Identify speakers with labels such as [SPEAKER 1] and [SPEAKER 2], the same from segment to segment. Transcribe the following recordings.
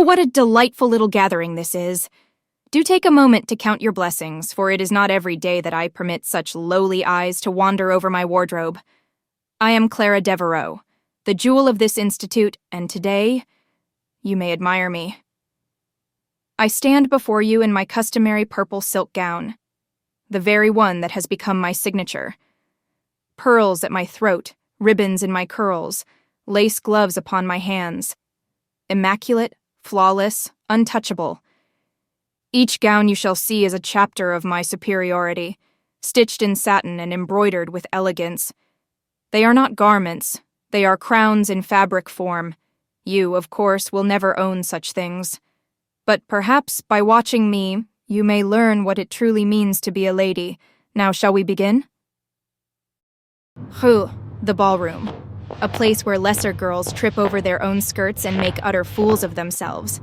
[SPEAKER 1] what a delightful little gathering this is. Do take a moment to count your blessings, for it is not every day that I permit such lowly eyes to wander over my wardrobe. I am Clara Deveraux, the jewel of this institute, and today, you may admire me. I stand before you in my customary purple silk gown, the very one that has become my signature. Pearls at my throat, ribbons in my curls, lace gloves upon my hands. Immaculate, flawless, untouchable. Each gown you shall see is a chapter of my superiority, stitched in satin and embroidered with elegance. They are not garments, they are crowns in fabric form. You, of course, will never own such things. But perhaps by watching me, you may learn what it truly means to be a lady. Now, shall we begin? The ballroom. A place where lesser girls trip over their own skirts and make utter fools of themselves,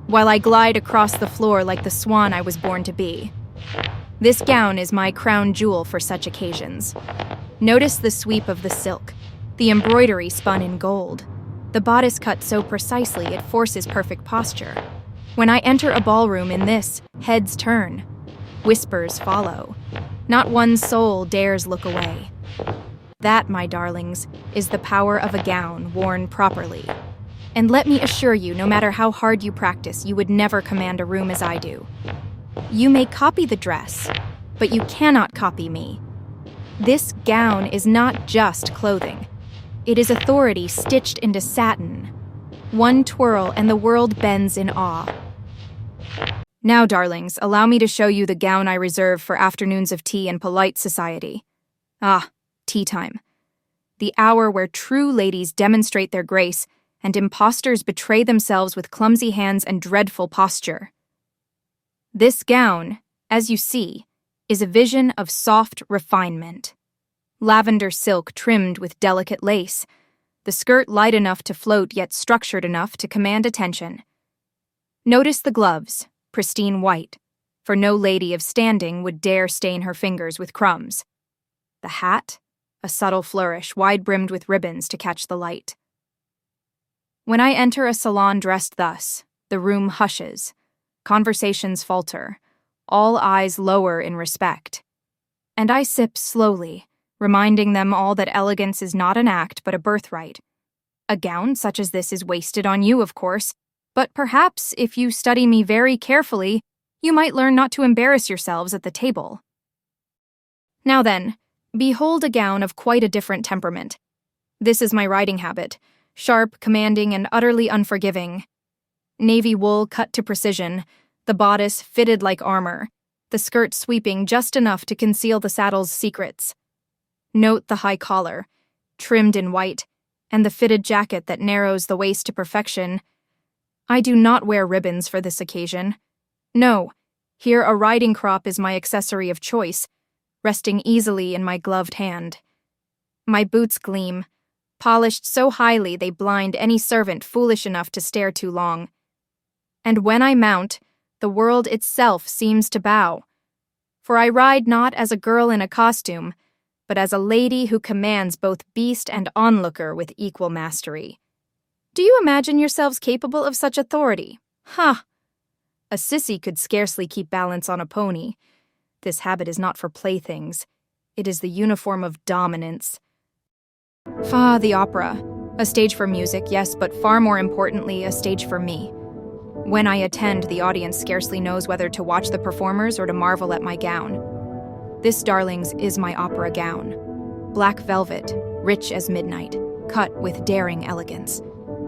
[SPEAKER 1] while I glide across the floor like the swan I was born to be. This gown is my crown jewel for such occasions. Notice the sweep of the silk, the embroidery spun in gold, the bodice cut so precisely it forces perfect posture. When I enter a ballroom in this, heads turn, whispers follow. Not one soul dares look away. That, my darlings, is the power of a gown worn properly. And let me assure you, no matter how hard you practice, you would never command a room as I do. You may copy the dress, but you cannot copy me. This gown is not just clothing. It is authority stitched into satin. One twirl and the world bends in awe. Now, darlings, allow me to show you the gown I reserve for afternoons of tea and polite society. Tea time. The hour where true ladies demonstrate their grace and impostors betray themselves with clumsy hands and dreadful posture. This gown, as you see, is a vision of soft refinement. Lavender silk trimmed with delicate lace, the skirt light enough to float yet structured enough to command attention. Notice the gloves, pristine white, for no lady of standing would dare stain her fingers with crumbs. The hat, a subtle flourish wide-brimmed with ribbons to catch the light. When I enter a salon dressed thus, the room hushes, conversations falter, all eyes lower in respect. And I sip slowly, reminding them all that elegance is not an act but a birthright. A gown such as this is wasted on you, of course, but perhaps if you study me very carefully, you might learn not to embarrass yourselves at the table. Now then, behold a gown of quite a different temperament. This is my riding habit, sharp, commanding, and utterly unforgiving. Navy wool cut to precision, the bodice fitted like armor, the skirt sweeping just enough to conceal the saddle's secrets. Note the high collar, trimmed in white, and the fitted jacket that narrows the waist to perfection. I do not wear ribbons for this occasion. No, here a riding crop is my accessory of choice, resting easily in my gloved hand. My boots gleam, polished so highly they blind any servant foolish enough to stare too long. And when I mount, the world itself seems to bow. For I ride not as a girl in a costume, but as a lady who commands both beast and onlooker with equal mastery. Do you imagine yourselves capable of such authority? A sissy could scarcely keep balance on a pony. This habit is not for playthings. It is the uniform of dominance. The opera. A stage for music, yes, but far more importantly, a stage for me. When I attend, the audience scarcely knows whether to watch the performers or to marvel at my gown. This, darlings, is my opera gown. Black velvet, rich as midnight, cut with daring elegance.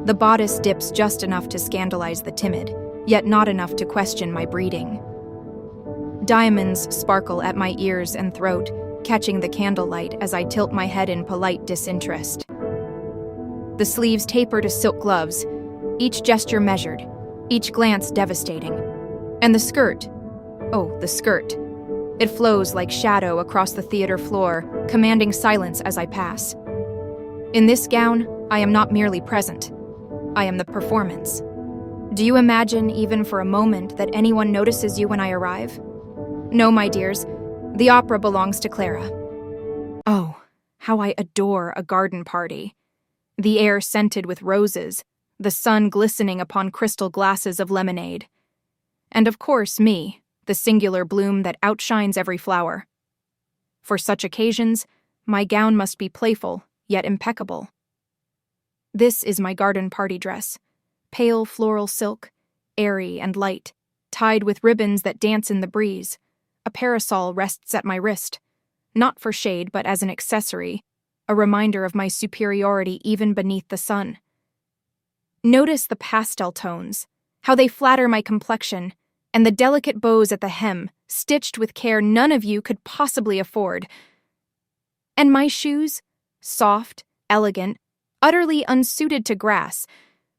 [SPEAKER 1] The bodice dips just enough to scandalize the timid, yet not enough to question my breeding. Diamonds sparkle at my ears and throat, catching the candlelight as I tilt my head in polite disinterest. The sleeves taper to silk gloves, each gesture measured, each glance devastating. And the skirt. The skirt. It flows like shadow across the theater floor, commanding silence as I pass. In this gown, I am not merely present. I am the performance. Do you imagine, even for a moment, that anyone notices you when I arrive? No, my dears, the opera belongs to Clara. Oh, how I adore a garden party. The air scented with roses, the sun glistening upon crystal glasses of lemonade. And of course me, the singular bloom that outshines every flower. For such occasions, my gown must be playful, yet impeccable. This is my garden party dress, pale floral silk, airy and light, tied with ribbons that dance in the breeze. A parasol rests at my wrist, not for shade but as an accessory, a reminder of my superiority even beneath the sun. Notice the pastel tones, how they flatter my complexion, and the delicate bows at the hem, stitched with care none of you could possibly afford. And my shoes, soft, elegant, utterly unsuited to grass,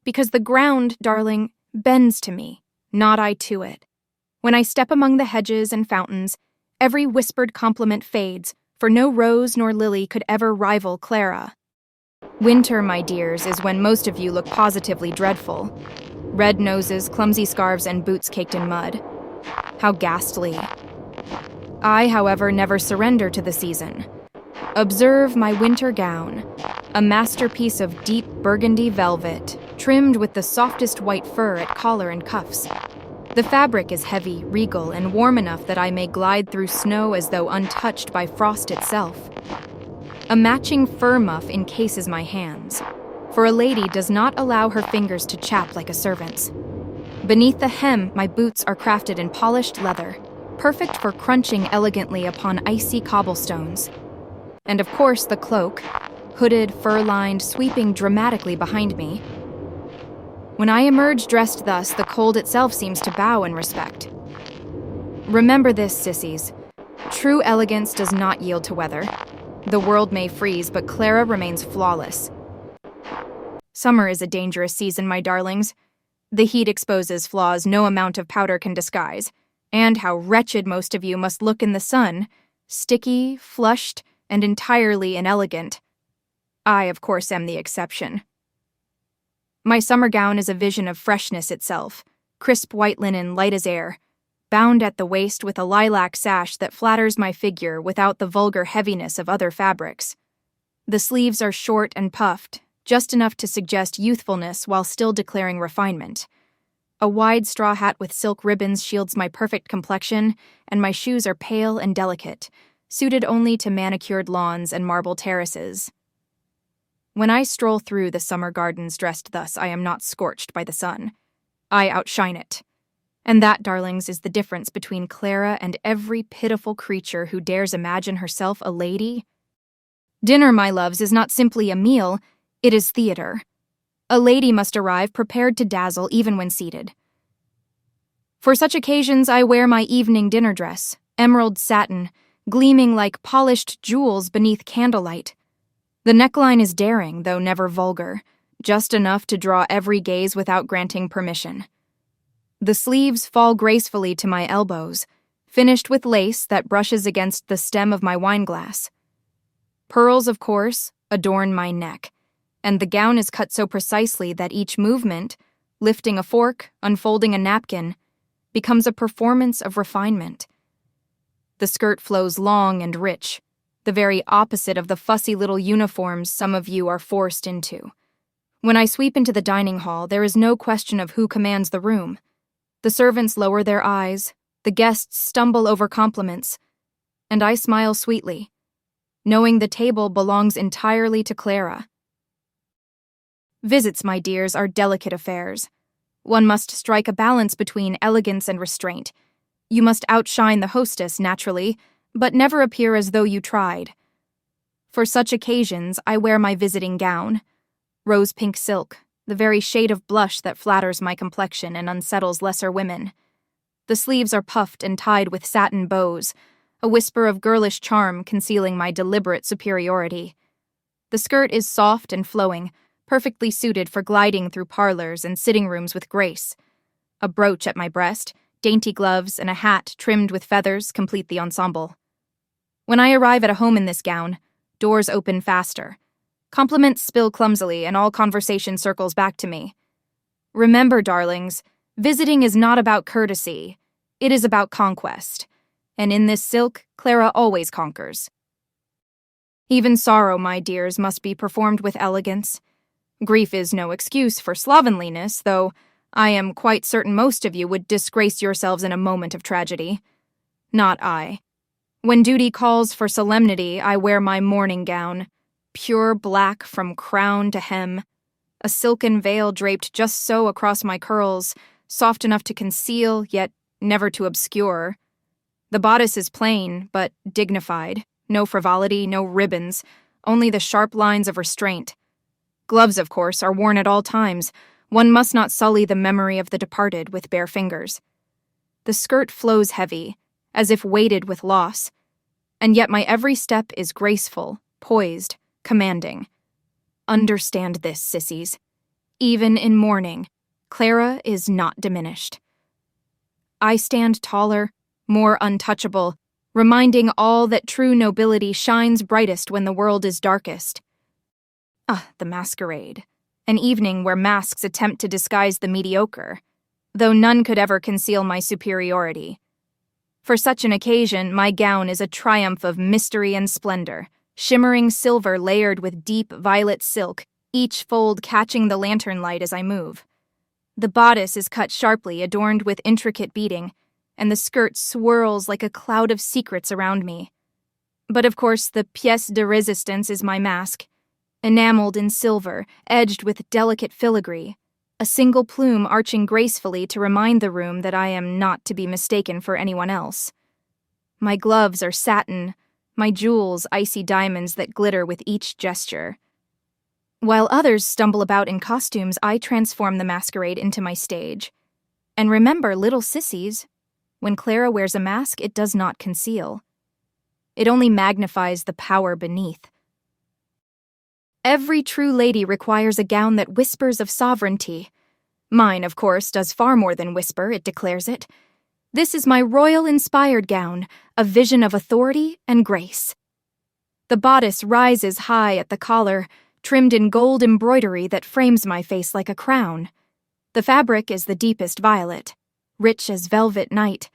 [SPEAKER 1] because the ground, darling, bends to me, not I to it. When I step among the hedges and fountains, every whispered compliment fades, for no rose nor lily could ever rival Clara. Winter, my dears, is when most of you look positively dreadful. Red noses, clumsy scarves, and boots caked in mud. How ghastly. I, however, never surrender to the season. Observe my winter gown, a masterpiece of deep burgundy velvet, trimmed with the softest white fur at collar and cuffs. The fabric is heavy, regal, and warm enough that I may glide through snow as though untouched by frost itself. A matching fur muff encases my hands, for a lady does not allow her fingers to chap like a servant's. Beneath the hem, my boots are crafted in polished leather, perfect for crunching elegantly upon icy cobblestones. And of course the cloak, hooded, fur-lined, sweeping dramatically behind me. When I emerge dressed thus, the cold itself seems to bow in respect. Remember this, sissies. True elegance does not yield to weather. The world may freeze, but Clara remains flawless. Summer is a dangerous season, my darlings. The heat exposes flaws no amount of powder can disguise, and how wretched most of you must look in the sun, sticky, flushed, and entirely inelegant. I, of course, am the exception. My summer gown is a vision of freshness itself, crisp white linen light as air, bound at the waist with a lilac sash that flatters my figure without the vulgar heaviness of other fabrics. The sleeves are short and puffed, just enough to suggest youthfulness while still declaring refinement. A wide straw hat with silk ribbons shields my perfect complexion, and my shoes are pale and delicate, suited only to manicured lawns and marble terraces. When I stroll through the summer gardens dressed thus, I am not scorched by the sun. I outshine it. And that, darlings, is the difference between Clara and every pitiful creature who dares imagine herself a lady. Dinner, my loves, is not simply a meal, it is theater. A lady must arrive prepared to dazzle even when seated. For such occasions, I wear my evening dinner dress, emerald satin, gleaming like polished jewels beneath candlelight. The neckline is daring, though never vulgar, just enough to draw every gaze without granting permission. The sleeves fall gracefully to my elbows, finished with lace that brushes against the stem of my wineglass. Pearls, of course, adorn my neck, and the gown is cut so precisely that each movement, lifting a fork, unfolding a napkin, becomes a performance of refinement. The skirt flows long and rich, the very opposite of the fussy little uniforms some of you are forced into. When I sweep into the dining hall, there is no question of who commands the room. The servants lower their eyes, the guests stumble over compliments, and I smile sweetly, knowing the table belongs entirely to Clara. Visits, my dears, are delicate affairs. One must strike a balance between elegance and restraint. You must outshine the hostess, naturally, but never appear as though you tried. For such occasions, I wear my visiting gown, rose-pink silk, the very shade of blush that flatters my complexion and unsettles lesser women. The sleeves are puffed and tied with satin bows, a whisper of girlish charm concealing my deliberate superiority. The skirt is soft and flowing, perfectly suited for gliding through parlors and sitting rooms with grace. A brooch at my breast, dainty gloves, and a hat trimmed with feathers complete the ensemble. When I arrive at a home in this gown, doors open faster. Compliments spill clumsily, and all conversation circles back to me. Remember, darlings, visiting is not about courtesy. It is about conquest. And in this silk, Clara always conquers. Even sorrow, my dears, must be performed with elegance. Grief is no excuse for slovenliness, though I am quite certain most of you would disgrace yourselves in a moment of tragedy. Not I. When duty calls for solemnity, I wear my mourning gown, pure black from crown to hem, a silken veil draped just so across my curls, soft enough to conceal, yet never to obscure. The bodice is plain, but dignified. No frivolity, no ribbons, only the sharp lines of restraint. Gloves, of course, are worn at all times. One must not sully the memory of the departed with bare fingers. The skirt flows heavy, as if weighted with loss, and yet my every step is graceful, poised, commanding. Understand this, sissies. Even in mourning, Clara is not diminished. I stand taller, more untouchable, reminding all that true nobility shines brightest when the world is darkest. The masquerade. An evening where masks attempt to disguise the mediocre, though none could ever conceal my superiority. For such an occasion, my gown is a triumph of mystery and splendor, shimmering silver layered with deep violet silk, each fold catching the lantern light as I move. The bodice is cut sharply, adorned with intricate beading, and the skirt swirls like a cloud of secrets around me. But of course, the pièce de résistance is my mask, enameled in silver, edged with delicate filigree, a single plume arching gracefully to remind the room that I am not to be mistaken for anyone else. My gloves are satin, my jewels icy diamonds that glitter with each gesture. While others stumble about in costumes, I transform the masquerade into my stage. And remember, little sissies, when Clara wears a mask, it does not conceal. It only magnifies the power beneath. Every true lady requires a gown that whispers of sovereignty. Mine, of course, does far more than whisper, it declares it. This is my royal-inspired gown, a vision of authority and grace. The bodice rises high at the collar, trimmed in gold embroidery that frames my face like a crown. The fabric is the deepest violet, rich as velvet night,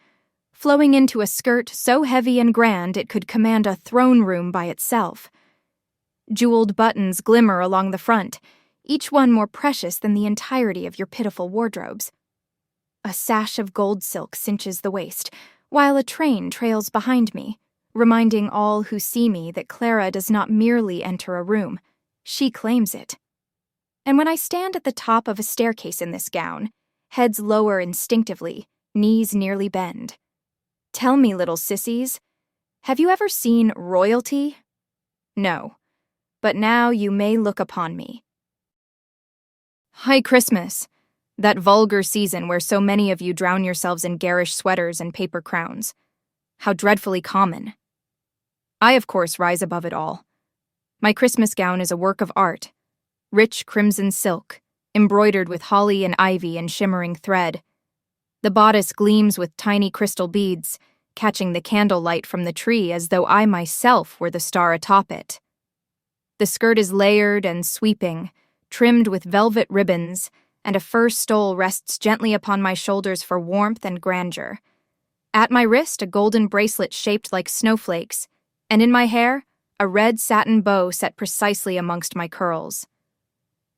[SPEAKER 1] flowing into a skirt so heavy and grand it could command a throne room by itself. Jeweled buttons glimmer along the front, each one more precious than the entirety of your pitiful wardrobes. A sash of gold silk cinches the waist, while a train trails behind me, reminding all who see me that Clara does not merely enter a room, she claims it. And when I stand at the top of a staircase in this gown, heads lower instinctively, knees nearly bend. Tell me, little sissies, have you ever seen royalty? No. But now you may look upon me. High Christmas, that vulgar season where so many of you drown yourselves in garish sweaters and paper crowns. How dreadfully common. I, of course, rise above it all. My Christmas gown is a work of art, rich crimson silk, embroidered with holly and ivy and shimmering thread. The bodice gleams with tiny crystal beads, catching the candlelight from the tree as though I myself were the star atop it. The skirt is layered and sweeping, trimmed with velvet ribbons, and a fur stole rests gently upon my shoulders for warmth and grandeur. At my wrist, a golden bracelet shaped like snowflakes, and in my hair, a red satin bow set precisely amongst my curls.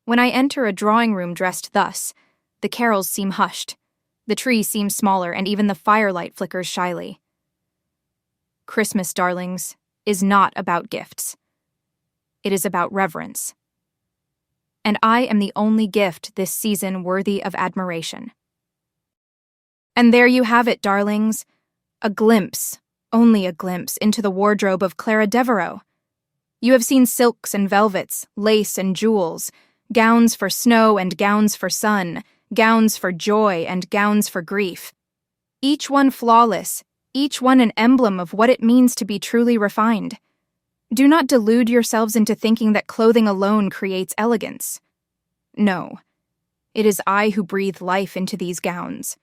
[SPEAKER 1] When I enter a drawing room dressed thus, the carols seem hushed, the tree seems smaller, and even the firelight flickers shyly. Christmas, darlings, is not about gifts. It is about reverence. And I am the only gift this season worthy of admiration. And there you have it, darlings. A glimpse, only a glimpse, into the wardrobe of Clara Deveraux. You have seen silks and velvets, lace and jewels, gowns for snow and gowns for sun, gowns for joy and gowns for grief. Each one flawless, each one an emblem of what it means to be truly refined. Do not delude yourselves into thinking that clothing alone creates elegance. No, it is I who breathe life into these gowns.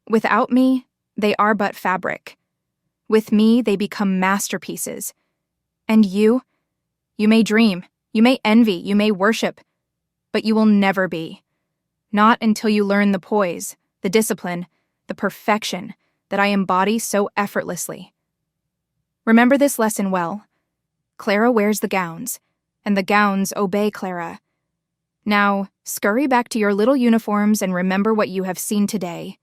[SPEAKER 1] Without me, they are but fabric. With me, they become masterpieces. And you may dream, you may envy, you may worship, but you will never be. Not until you learn the poise, the discipline, the perfection that I embody so effortlessly. Remember this lesson well. Clara wears the gowns, and the gowns obey Clara. Now, scurry back to your little uniforms and remember what you have seen today.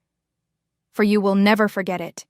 [SPEAKER 1] For you will never forget it.